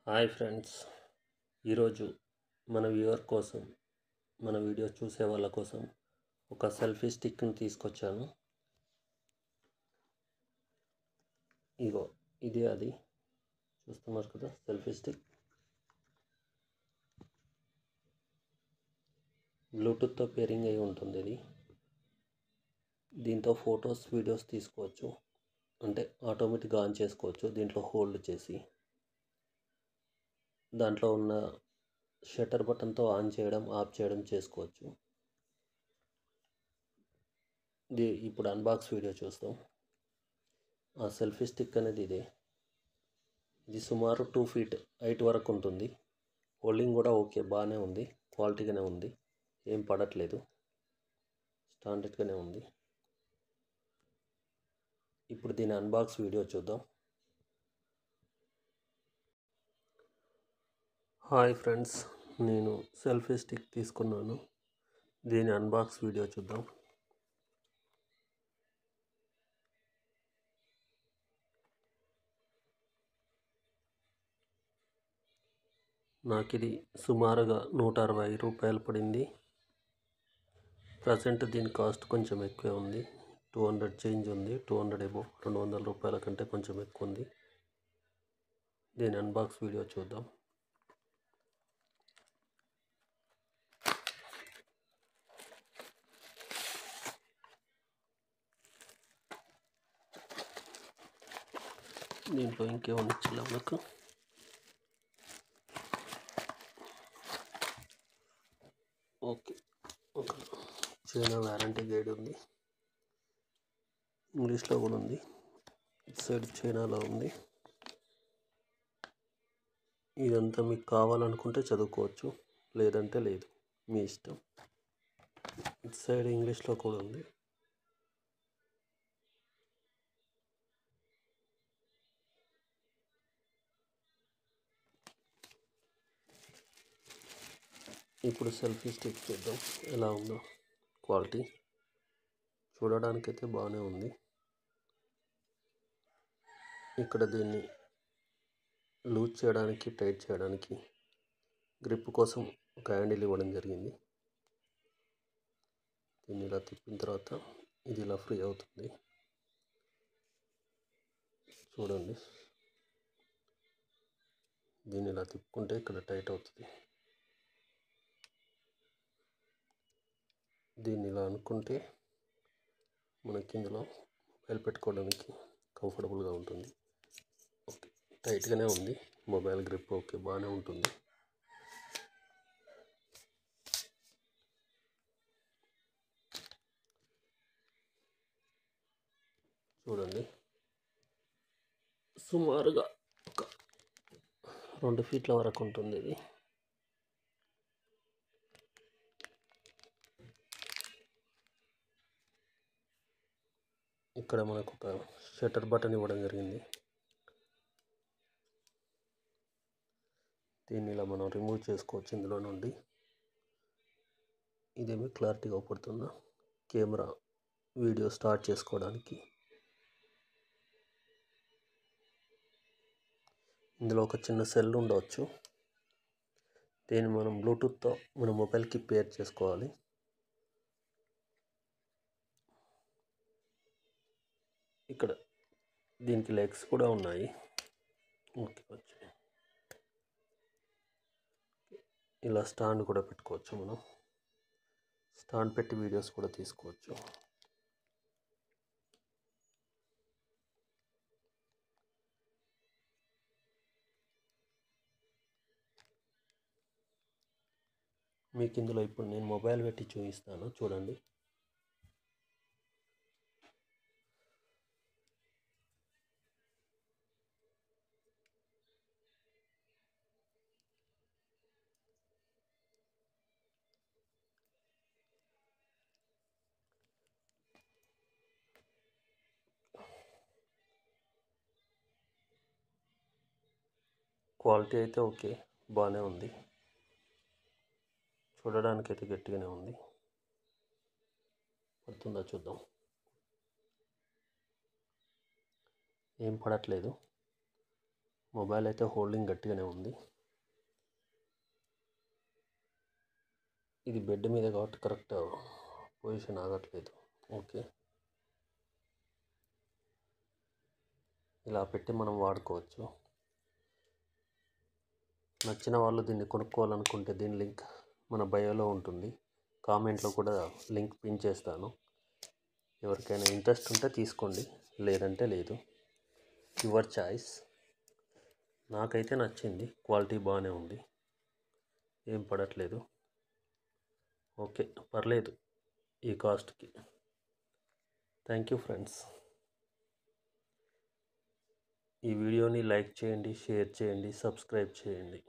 Hi friends, ఈరోజు మన viewer కోసం, మన వీడియో చూసే వాళ్ళ కోసం ఒక సెల్ఫీ స్టిక్ని తీసుకొచ్చాను. ఇగో ఇది అది చూస్తున్నారు కదా, సెల్ఫీ స్టిక్. బ్లూటూత్తో పేరింగ్ అయి ఉంటుంది. దీంతో ఫొటోస్, వీడియోస్ తీసుకోవచ్చు. అంటే ఆటోమేటిక్గా ఆన్ చేసుకోవచ్చు. దీంట్లో హోల్డ్ చేసి దాంట్లో ఉన్న షట్టర్ బటన్తో ఆన్ చేయడం, ఆఫ్ చేయడం చేసుకోవచ్చు. ఇప్పుడు అన్బాక్స్ వీడియో చూస్తాం. ఆ సెల్ఫీ స్టిక్ అనేది ఇది సుమారు 2 feet హైట్ వరకు ఉంటుంది. హోల్డింగ్ కూడా ఓకే, బాగానే ఉంది, క్వాలిటీగానే ఉంది, ఏం పడట్లేదు, స్టాండర్డ్గానే ఉంది. ఇప్పుడు దీని అన్బాక్స్ వీడియో చూద్దాం. హాయ్ ఫ్రెండ్స్, నేను సెల్ఫీ స్టిక్ తీసుకున్నాను. దీని అన్బాక్స్ వీడియో చూద్దాం. నాకు ఇది సుమారుగా 160 రూపాయలు పడింది. ప్రజెంట్ దీని కాస్ట్ కొంచెం ఎక్కువే ఉంది, 200 చేంజ్ ఉంది. 200 అబోవ్, 200 రూపాయల కంటే కొంచెం ఎక్కువ ఉంది. దీని అన్బాక్స్ వీడియో చూద్దాం. దీంట్లో ఇంకేమన్నా ఇచ్చలేము నాకు. ఓకే, ఒక చైనా వారంటీ గైడ్ ఉంది, ఇంగ్లీష్లో కూడా ఉంది. ఇటు సైడ్ చైనాలో ఉంది. ఇదంతా మీకు కావాలనుకుంటే చదువుకోవచ్చు, లేదంటే లేదు, మీ ఇష్టం. ఇటు సైడ్ ఇంగ్లీష్లో కూడా ఉంది. ఇప్పుడు సెల్ఫీ స్టిక్ చూద్దాం ఎలా ఉందో. క్వాలిటీ చూడడానికైతే బాగానే ఉంది. ఇక్కడ దీన్ని లూజ్ చేయడానికి, టైట్ చేయడానికి, గ్రిప్ కోసం ఒక హ్యాండిల్ ఇవ్వడం జరిగింది. దీన్ని ఇలా తిప్పిన తర్వాత ఇది ఇలా ఫ్రీ అవుతుంది. చూడండి, దీన్ని ఇలా తిప్పుకుంటే ఇక్కడ టైట్ అవుతుంది. దీన్ని ఇలా అనుకుంటే మనకి ఇందులో మొబైల్ పెట్టుకోవడానికి కంఫర్టబుల్గా ఉంటుంది. ఓకే, టైట్గానే ఉంది. మొబైల్ గ్రిప్ ఓకే, బాగానే ఉంటుంది. చూడండి, సుమారుగా ఒక 2 feet వరకు ఉంటుంది ఇది. ఇక్కడ మనకు ఒక షట్టర్ బటన్ ఇవ్వడం జరిగింది. దీన్ని ఇలా మనం రిమూవ్ చేసుకోవచ్చు ఇందులో నుండి. ఇదేమి క్లారిటీగా పడుతుందా, కెమెరా వీడియో స్టార్ట్ చేసుకోవడానికి. ఇందులో ఒక చిన్న సెల్ ఉండవచ్చు. దీన్ని మనం బ్లూటూత్తో మన మొబైల్కి పేర్ చేసుకోవాలి. ఇక్కడ దీనికి లెగ్స్ కూడా ఉన్నాయి. ఓకే, ఇలా స్టాండ్ కూడా పెట్టుకోవచ్చు. మనం స్టాండ్ పెట్టి వీడియోస్ కూడా తీసుకోవచ్చు. మీకు ఇందులో ఇప్పుడు నేను మొబైల్ పెట్టి చూపిస్తాను, చూడండి. క్వాలిటీ అయితే ఓకే, బాగానే ఉంది. చూడడానికైతే గట్టిగానే ఉంది. పడుతుందా చూద్దాం. ఏం పడట్లేదు, మొబైల్ అయితే హోల్డింగ్ గట్టిగానే ఉంది. ఇది బెడ్ మీద కాబట్టి కరెక్ట్ పొజిషన్ ఆగట్లేదు. ఓకే, ఇలా పెట్టి మనం వాడుకోవచ్చు. నచ్చిన వాళ్ళు దీన్ని కొనుక్కోవాలనుకుంటే దీని లింక్ మన బయోలో ఉంటుంది. కామెంట్లో కూడా లింక్ పిన్ చేస్తాను. ఎవరికైనా ఇంట్రెస్ట్ ఉంటే తీసుకోండి, లేదంటే లేదు. Your choice. నాకైతే నచ్చింది, క్వాలిటీ బాగానే ఉంది, ఏం పడట్లేదు. ఓకే, పర్లేదు ఈ కాస్ట్కి. Thank you friends. ఈ వీడియోని లైక్ చేయండి, షేర్ చేయండి, సబ్స్క్రైబ్ చేయండి.